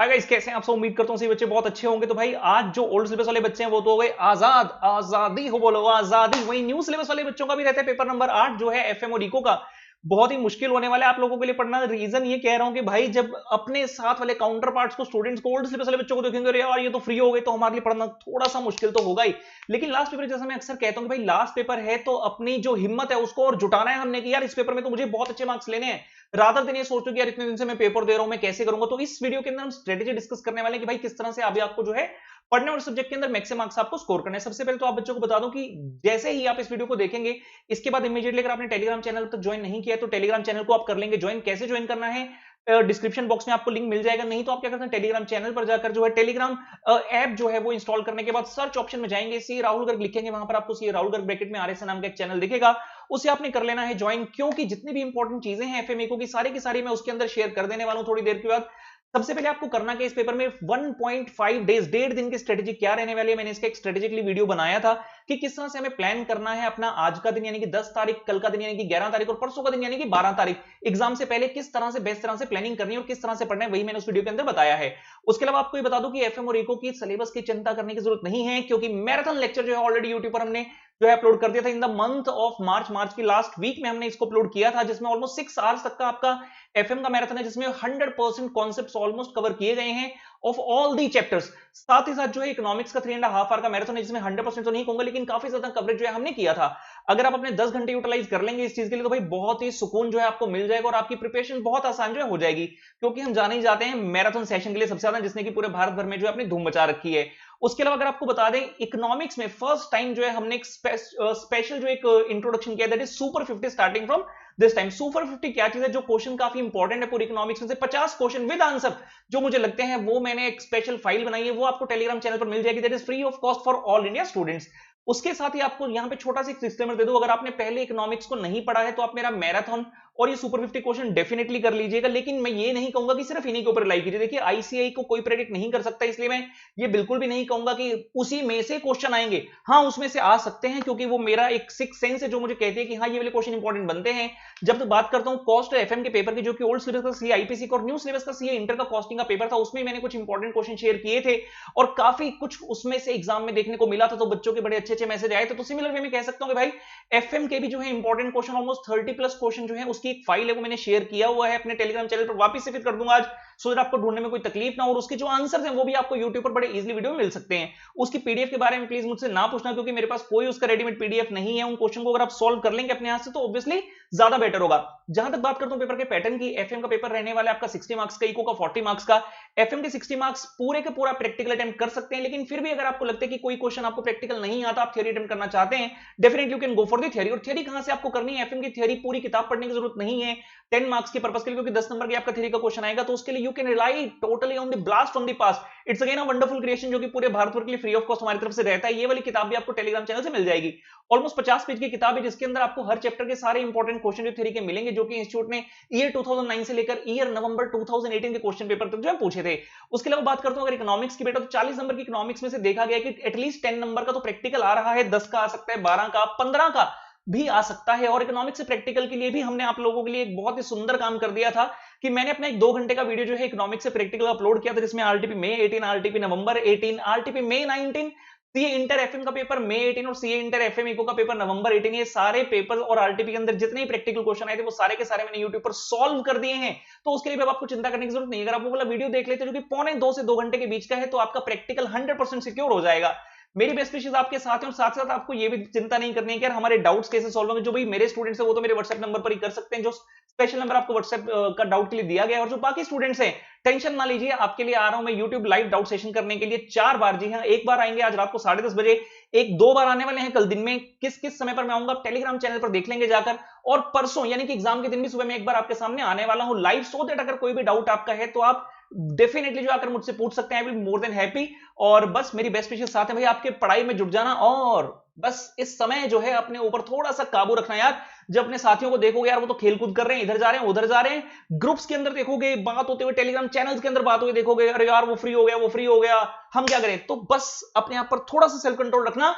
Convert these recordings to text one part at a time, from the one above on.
Hi guys, कैसे हैं आप सब। उम्मीद करता हूं सभी बच्चे बहुत अच्छे होंगे। तो भाई आज जो ओल्ड सिलेबस वाले बच्चे हैं वो तो हो गए आजाद, आजादी हो बोलो आजादी। वही न्यू सिलेबस वाले बच्चों का भी रहता है पेपर नंबर 8 जो है एफएम और इको का। बहुत ही मुश्किल होने वाला है आप लोगों के लिए पढ़ना। रीजन ये कह रहा हूं कि भाई जब अपने साथ वाले काउंटर पार्ट्स को, स्टूडेंट्स को, ओल्ड सिलेबस वाले बच्चों को देखेंगे, अरे यार ये तो फ्री हो गए, तो हमारे लिए पढ़ना थोड़ा सा मुश्किल तो होगा ही। लेकिन लास्ट पेपर, जैसा मैं अक्सर कहता हूं कि भाई लास्ट पेपर है तो अपनी जो हिम्मत है उसको और जुटाना है हमने कि यार इस पेपर में तो मुझे बहुत अच्छे मार्क्स लेने हैं। रादर दिन ये सोचो कि यार इतने दिन से मैं पेपर दे रहा हूं, मैं कैसे करूंगा। तो इस वीडियो के अंदर हम स्ट्रेटेजी डिस्कस करने वाले हैं कि भाई किस तरह से अभी आपको जो है पढ़ने और सब्जेक्ट के अंदर मैक्सिमम मार्क्स आपको स्कोर करना है। सबसे पहले तो आप बच्चों को बता दूं कि जैसे ही आप इस वीडियो को देखेंगे इसके बाद इमीडिएटली अगर आपने टेलीग्राम चैनल तक ज्वाइन नहीं किया तो टेलीग्राम चैनल को आप कर लेंगे ज्वाइन। कैसे ज्वाइन करना है, डिस्क्रिप्शन बॉक्स में आपको लिंक मिल जाएगा। नहीं तो आप क्या करते हैं, टेलीग्राम चैनल पर जाकर जो है टेलीग्राम ऐप जो है वो इंस्टॉल करने के बाद सर्च ऑप्शन में जाएंगे, सी राहुल गर्ग लिखेंगे, वहां पर आपको सी राहुल गर्ग ब्रैकेट में आरएस नाम का एक चैनल दिखेगा, उसे आपने कर लेना है ज्वाइन। क्योंकि जितनी भी इंपॉर्टेंट चीजें हैं एफएमईको की सारी मैं उसके अंदर शेयर कर देने वाला हूं थोड़ी देर के बाद। सबसे पहले आपको करना क्या, इस पेपर में 1.5 डेज, 1.5 दिन की स्ट्रेटेजी क्या रहने वाली है। मैंने इसका एक स्ट्रेटेजिकली वीडियो बनाया था कि किस तरह से हमें प्लान करना है अपना आज का दिन यानी कि 10 तारीख, कल का दिन यानी कि 11 तारीख और परसों का दिन यानी कि 12 तारीख एग्जाम से पहले किस तरह से बेस्ट तरह से प्लानिंग करनी है और किस तरह से पढ़ना है, वही मैंने उस वीडियो के अंदर बताया है। उसके अलावा आपको ये बता दूं कि एफएम और इको की सिलेबस की चिंता करने की जरूरत नहीं है, क्योंकि मैराथन लेक्चर जो है ऑलरेडी यूट्यूब पर हमने जो है अपलोड कर दिया था in the month of March की लास्ट वीक में हमने इसको अपलोड किया था, जिसमें ऑलमोस्ट 6 आवर्स तक का आपका एफएम का मैराथन है, जिसमें 100% कॉन्सेप्ट्स ऑलमोस्ट कवर किए गए हैं ऑफ ऑल दी चैप्टर्स। साथ ही साथ जो है इकोनॉमिक्स का 3.5 आवर का मैराथन है, जिसमें 100% तो नहीं कहूंगा लेकिन काफी ज्यादा कवरेज जो है हमने किया था। अगर आप अपने 10 घंटे यूटिलाइज कर लेंगे इस चीज के लिए तो भाई बहुत ही सुकून जो है आपको मिल जाएगा और आपकी प्रिपरेशन बहुत आसान जो है हो जाएगी। क्योंकि हम जाने ही जाते हैं मैराथन सेशन के लिए सबसे ज्यादा, जिसने की पूरे भारत भर में जो है अपनी धूम मचा रखी है। उसके अलावा अगर आपको बता दें, इकोनॉमिक्स में फर्स्ट टाइम जो है हमने एक स्पेशल जो एक इंट्रोडक्शन किया, that is super 50 starting from this time. Super 50 क्या चीज है, जो क्वेश्चन काफी इंपॉर्टेंट है पूरी इकोनॉमिक्स में से 50 क्वेश्चन विद आंसर जो मुझे लगते हैं, वो मैंने एक स्पेशल फाइल बनाई है, वो आपको टेलीग्राम चैनल पर मिल जाएगी, that is free of cost for all India students. उसके साथ ही आपको यहां पे छोटा सा डिस्क्लेमर दे दूं, अगर आपने पहले इकोनॉमिक्स को नहीं पढ़ा है तो आप मेरा मैराथन और ये सुपर 50 क्वेश्चन डेफिनेटली कर लीजिएगा। लेकिन मैं ये नहीं कहूंगा कि सिर्फ इन्हीं के ऊपर रिलाई कीजिए। देखिए आईसीआई को कोई प्रेडिक्ट नहीं कर सकता, इसलिए मैं ये बिल्कुल भी नहीं कहूंगा कि उसी में से क्वेश्चन आएंगे। हाँ, उसमें से आ सकते हैं, क्योंकि वो मेरा एक सिक्स सेंस है जो मुझे कहती है कि हाँ ये वाले क्वेश्चन इंपॉर्टेंट बनते हैं। जब तक बात करता हूं कॉस्ट एफएम के पेपर की, जो कि ओल्ड सिलेबस का सीए आईपीसी का और न्यू सिलेबस का सीए इंटर का कॉस्टिंग का पेपर था, उसमें मैंने कुछ इंपॉर्टेंट क्वेश्चन शेयर किए थे और काफी कुछ उसमें से एग्जाम में देखने को मिला था, तो बच्चों के बड़े अच्छे मैसेज आए थे। तो सिमिलर वे में कह सकता हूं कि भाई एफएम के भी जो है इंपॉर्टेंट क्वेश्चन ऑलमोस्ट 30+ क्वेश्चन जो है उसकी एक फाइल है, वो मैंने शेयर किया हुआ है अपने टेलीग्राम चैनल पर। वापस से फिर कर दूंगा आज, सो दैट आपको ढूंढने में कोई तकलीफ ना हो। और उसके जो आंसर्स हैं वो भी आपको यूट्यूब पर बड़े इजीली वीडियो में मिल सकते हैं। उसकी पीडीएफ के बारे में प्लीज मुझसे ना पूछना, क्योंकि मेरे पास कोई उसका रेडीमेड पीडीएफ नहीं है। उन क्वेश्चन को अगर आप सॉल्व कर लेंगे अपने हाथ से तो ऑब्वियसली ज्यादा बेटर होगा। जहां तक बात करता हूं पेपर के पैटर्न की, एफएम का पेपर रहने वाला है आपका 60 मार्क्स का, इको का 40 मार्क्स का। एफएम के 60 मार्क्स पूरे के पूरा प्रैक्टिकल अटेम्प्ट कर सकते हैं, लेकिन फिर भी अगर आपको लगता है कि कोई क्वेश्चन आपको प्रैक्टिकल नहीं आता, आप थ्योरी अटेम्प्ट करना चाहते हैं, definitely you can go for the theory. और थ्योरी कहां से आपको करनी है, एफएम की थ्योरी पूरी किताब पढ़ने की जरूरत नहीं है 10 मार्क्स के पर्पस के लिए, क्योंकि 10 नंबर की आपका थ्योरी का क्वेश्चन आएगा, तो उसके लिए you can rely totally on the blast from the past. It's again a wonderful creation जो कि पूरे भारत भर के लिए फ्री ऑफ कॉस्ट हमारी तरफ से रहता है। ये वाली किताब भी आपको टेलीग्राम चैनल से मिल जाएगी। ऑलमोस्ट 50 पेज की किताब है, जिसके अंदर आपको हर चैप्टर के सारे इंपॉर्टेंट क्वेश्चन जो थ्योरी के मिलेंगे, जो कि इंस्टीट्यूट ने ईयर 2009 से लेकर ईयर नवंबर 2018 के क्वेश्चन पेपर तक जो है पूछे थे। उसके अलावा बात करता हूं अगर इकोनॉमिक्स की बेटा, तो 40 नंबर की इकोनॉमिक्स में से देखा गया कि एटलीस्ट 10 नंबर का तो प्रैक्टिकल आ रहा है, 10 का आ सकता है, 12 का, 15 का भी आ सकता है। और इकोनॉमिक्स से प्रैक्टिकल के लिए भी हमने आप लोगों के लिए एक बहुत ही सुंदर काम कर दिया था कि मैंने अपना एक 2 घंटे का वीडियो जो है इकोनॉमिक्स से प्रैक्टिकल अपलोड किया था, जिसमें आरटीपी मई 18, आरटीपी नवंबर 18, आरटीपी मई 19, सीए इंटर एफएम का पेपर मई 18 और सीए इंटर एफएम इको का पेपर नवंबर 18, ये सारे पेपर और आरटीपी के अंदर जितने ही प्रैक्टिकल क्वेश्चन आए थे वो सारे के सारे मैंने यूट्यूब पर सॉल्व कर दिए हैं। तो उसके लिए भी अब आपको चिंता करने की जरूरत नहीं है। अगर आप वो वाला वीडियो देख लेते हैं जो कि पौने 2 से 2 घंटे के बीच का है, तो आपका प्रैक्टिकल 100% सिक्योर हो जाएगा। मेरी बेस्ट विशेष आपके साथ हैं और साथ साथ आपको ये भी चिंता नहीं करनी है कि यार हमारे डाउट्स कैसे सॉल्व होंगे। जो भाई मेरे स्टूडेंट्स हैं वो तो मेरे व्हाट्सएप नंबर पर ही कर सकते हैं, जो स्पेशल नंबर आपको व्हाट्सएप का डाउट के लिए दिया गया है। और जो बाकी स्टूडेंट्स हैं टेंशन ना लीजिए, आपके लिए आ रहा हूं मैं यूट्यूब लाइव डाउट सेशन करने के लिए 4 बार। जी हाँ, एक बार आएंगे आज रात को 10:30 बजे, एक 2 बार आने वाले हैं कल दिन में। किस किस समय पर मैं आऊंगा आप टेलीग्राम चैनल पर देख लेंगे जाकर। और परसों यानी कि एग्जाम के दिन भी सुबह में एक बार आपके सामने आने वाला हूं लाइव, सो दैट अगर कोई भी डाउट आपका है तो आप डेफिनेटली जो आकर मुझसे पूछ सकते हैं। I will more than happy. और बस मेरी बेस्ट विशेष साथ है भाई, आपके पढ़ाई में जुट जाना और बस इस समय जो है अपने ऊपर थोड़ा सा काबू रखना यार। जब अपने साथियों को देखोगे यार वो तो खेलकूद कर रहे हैं, इधर जा रहे हैं उधर जा रहे हैं, ग्रुप्स के अंदर देखोगे बात होते हुए, टेलीग्राम चैनल्स के अंदर बात होते देखोगे, अरे यार वो फ्री हो गया, वो फ्री हो गया, हम क्या करें। तो बस अपने आप पर थोड़ा सा सेल्फ कंट्रोल रखना।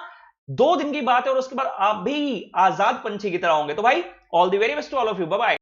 2 दिन की बात है और उसके बाद आप भी आजाद पंछी की तरह होंगे। तो भाई all the very best to all of you, bye bye.